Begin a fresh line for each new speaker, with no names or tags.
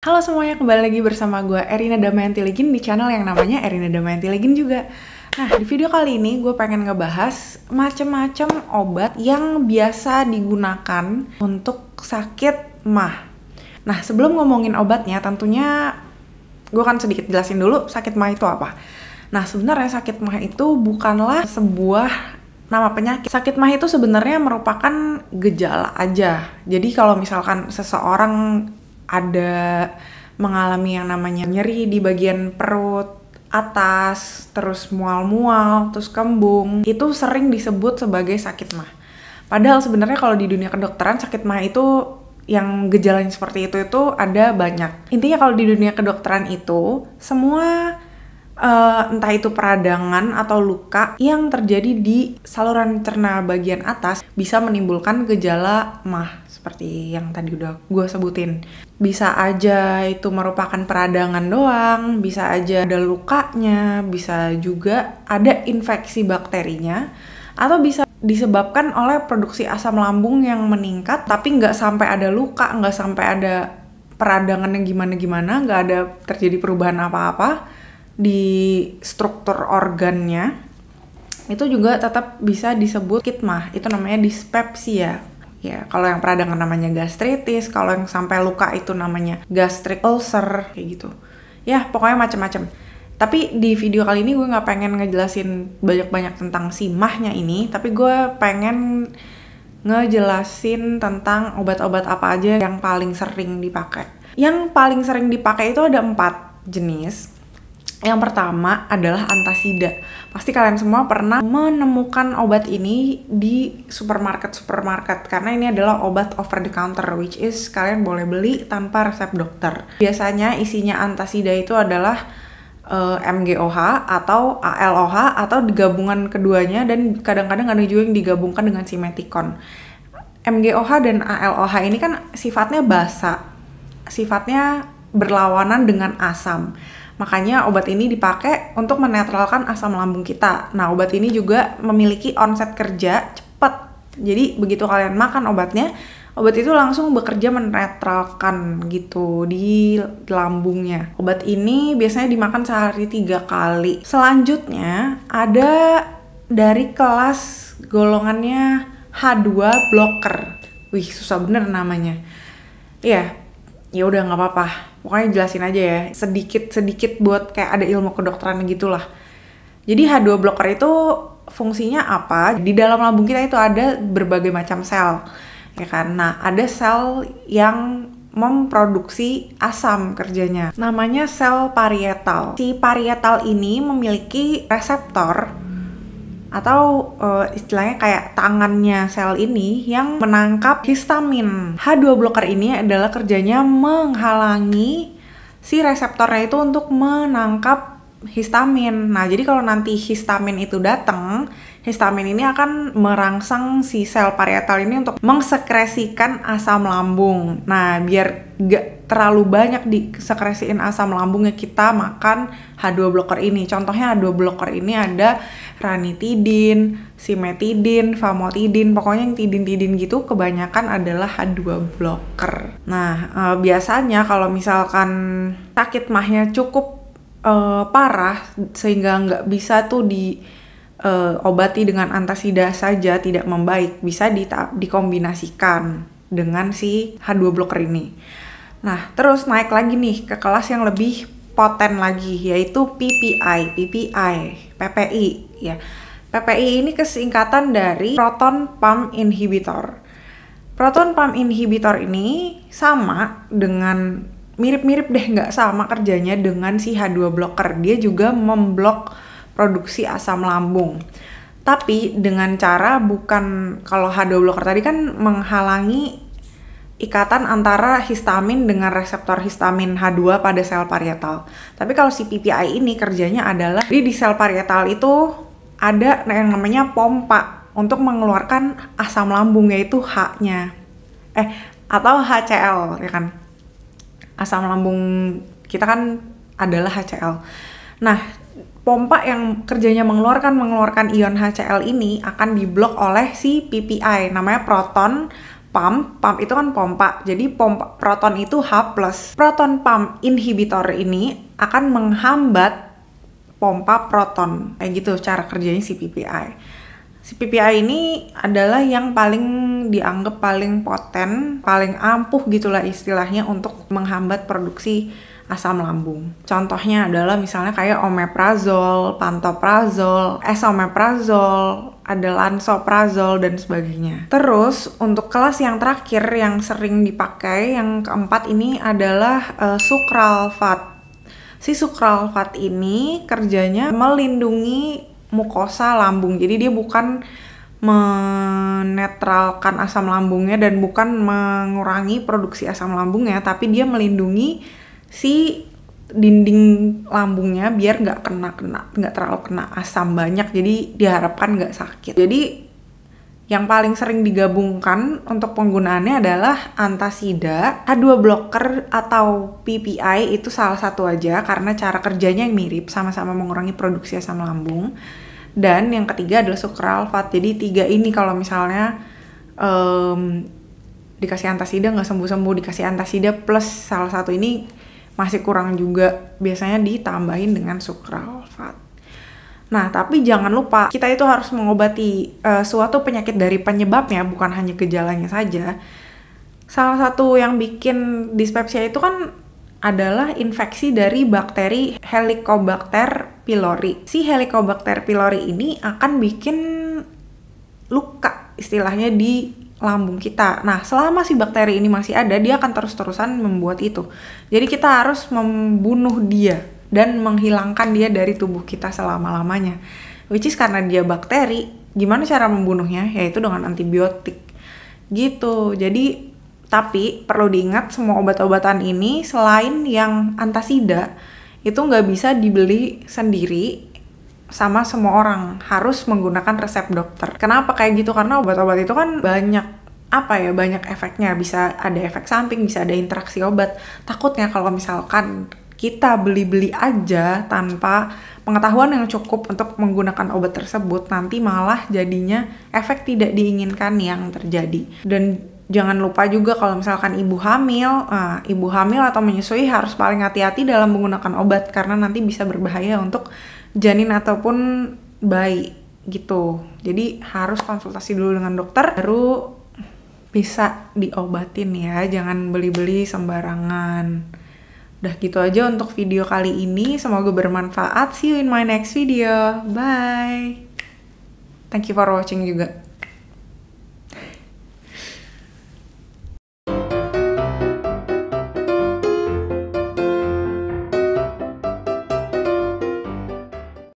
Halo semuanya, kembali lagi bersama gue Erina Damayanti Ligin di channel yang namanya Erina Damayanti Ligin juga. Nah, di video kali ini gue pengen ngebahas macam-macam obat yang biasa digunakan untuk sakit MAH. Nah, sebelum ngomongin obatnya, tentunya gue akan sedikit jelasin dulu sakit MAH itu apa. Nah, sebenarnya sakit MAH itu bukanlah sebuah nama penyakit. Sakit MAH itu sebenarnya merupakan gejala aja. Jadi kalau misalkan seseorang ada mengalami yang namanya nyeri di bagian perut atas, terus mual-mual, terus kembung, itu sering disebut sebagai sakit MAH. Padahal sebenarnya kalau di dunia kedokteran sakit MAH itu yang gejalanya seperti itu ada banyak. Intinya kalau di dunia kedokteran itu semua entah itu peradangan atau luka yang terjadi di saluran cerna bagian atas bisa menimbulkan gejala MAH seperti yang tadi udah gue sebutin. Bisa aja itu merupakan peradangan doang, bisa aja ada lukanya, bisa juga ada infeksi bakterinya, atau bisa disebabkan oleh produksi asam lambung yang meningkat tapi nggak sampai ada luka, nggak sampai ada peradangan yang gimana-gimana, nggak ada terjadi perubahan apa-apa di struktur organnya. Itu juga tetap bisa disebut sakit MAH. Itu namanya dispepsia. Ya, kalau yang peradangan namanya gastritis, kalau yang sampai luka itu namanya gastric ulcer, kayak gitu. Ya, pokoknya macam-macam. Tapi di video kali ini gue nggak pengen ngejelasin banyak-banyak tentang si MAH-nya ini, tapi gue pengen ngejelasin tentang obat-obat apa aja yang paling sering dipakai. Yang paling sering dipakai itu ada 4 jenis. Yang pertama adalah antasida. Pasti kalian semua pernah menemukan obat ini di supermarket karena ini adalah obat over the counter, which is kalian boleh beli tanpa resep dokter. Biasanya isinya antasida itu adalah MGOH atau ALOH atau digabungan keduanya, dan kadang-kadang ada juga yang digabungkan dengan simeticon. MGOH dan ALOH ini kan sifatnya basa, sifatnya berlawanan dengan asam. Makanya obat ini dipakai untuk menetralkan asam lambung kita. Nah, obat ini juga memiliki onset kerja cepat. Jadi begitu kalian makan obatnya, obat itu langsung bekerja menetralkan gitu di lambungnya. Obat ini biasanya dimakan sehari 3 kali. Selanjutnya ada dari kelas golongannya H2 blocker. Wih, susah bener namanya. Iya, ya udah nggak apa-apa. Pokoknya jelasin aja ya, sedikit buat kayak ada ilmu kedokteran gitulah. Jadi H2 blocker itu fungsinya apa? Di dalam lambung kita itu ada berbagai macam sel, ya kan? Nah, ada sel yang memproduksi asam kerjanya. Namanya sel parietal. Si parietal ini memiliki reseptor atau istilahnya kayak tangannya sel ini yang menangkap histamin. H2 blocker ini adalah kerjanya menghalangi si reseptornya itu untuk menangkap histamin. Nah, jadi kalau nanti histamin itu datang, histamin ini akan merangsang si sel parietal ini untuk mengsekresikan asam lambung. Nah, biar gak terlalu banyak disekresiin asam lambungnya, kita makan H2 blocker ini. Contohnya H2 blocker ini ada ranitidin, simetidin, famotidin, pokoknya yang tidin-tidin gitu kebanyakan adalah H2 blocker. Nah, biasanya kalau misalkan sakit MAH-nya cukup parah sehingga nggak bisa tuh diobati dengan antasida saja tidak membaik, bisa dikombinasikan dengan si H2 blocker ini. Nah, terus naik lagi nih ke kelas yang lebih poten lagi, yaitu PPI ya. PPI ini kesingkatan dari proton pump inhibitor. Proton pump inhibitor ini sama dengan, mirip-mirip deh, nggak sama kerjanya dengan si H2 blocker. Dia juga memblok produksi asam lambung. Tapi dengan cara bukan, kalau H2 blocker tadi kan menghalangi ikatan antara histamin dengan reseptor histamin H2 pada sel parietal. Tapi kalau si PPI ini kerjanya adalah di sel parietal itu ada yang namanya pompa untuk mengeluarkan asam lambung, yaitu H-nya. Atau HCl, ya kan? Asam lambung kita kan adalah HCl. Nah, pompa yang kerjanya mengeluarkan ion HCl ini akan diblok oleh si PPI, namanya proton pump itu kan pompa. Jadi pompa proton itu H+. Proton pump inhibitor ini akan menghambat pompa proton. Kayak gitu cara kerjanya si PPI. Si PPI ini adalah yang paling dianggap paling poten, paling ampuh gitulah istilahnya untuk menghambat produksi asam lambung. Contohnya adalah misalnya kayak omeprazol, pantoprazol, esomeprazol, ada lansoprazol dan sebagainya. Terus untuk kelas yang terakhir yang sering dipakai, yang keempat ini adalah sukralfat. Si sukralfat ini kerjanya melindungi mukosa lambung. Jadi dia bukan menetralkan asam lambungnya dan bukan mengurangi produksi asam lambungnya, tapi dia melindungi si dinding lambungnya biar nggak terlalu kena asam banyak, jadi diharapkan nggak sakit. Jadi yang paling sering digabungkan untuk penggunaannya adalah antasida, H2 blocker atau PPI, itu salah satu aja karena cara kerjanya yang mirip, sama-sama mengurangi produksi asam lambung. Dan yang ketiga adalah sukralfat. Jadi 3 ini kalau misalnya dikasih antasida nggak sembuh-sembuh, dikasih antasida plus salah satu ini masih kurang juga, biasanya ditambahin dengan sukralfat. Nah, tapi jangan lupa kita itu harus mengobati suatu penyakit dari penyebabnya, bukan hanya gejalanya saja. Salah satu yang bikin dispepsia itu kan adalah infeksi dari bakteri Helicobacter pylori. Si Helicobacter pylori ini akan bikin luka istilahnya di lambung kita. Nah, selama si bakteri ini masih ada, dia akan terus-terusan membuat itu. Jadi kita harus membunuh dia dan menghilangkan dia dari tubuh kita selama-lamanya. Which is karena dia bakteri, gimana cara membunuhnya? Yaitu dengan antibiotik. Gitu. Jadi, tapi perlu diingat semua obat-obatan ini selain yang antasida, itu nggak bisa dibeli sendiri sama semua orang, harus menggunakan resep dokter. Kenapa kayak gitu? Karena obat-obat itu kan banyak efeknya, bisa ada efek samping, bisa ada interaksi obat. Takutnya kalau misalkan kita beli-beli aja tanpa pengetahuan yang cukup untuk menggunakan obat tersebut, nanti malah jadinya efek tidak diinginkan yang terjadi. Dan jangan lupa juga kalau misalkan ibu hamil atau menyusui harus paling hati-hati dalam menggunakan obat, karena nanti bisa berbahaya untuk janin ataupun bayi gitu. Jadi harus konsultasi dulu dengan dokter baru bisa diobatin ya, jangan beli-beli sembarangan. Udah gitu aja untuk video kali ini, semoga bermanfaat. See you in my next video. Bye. Thank you for watching juga.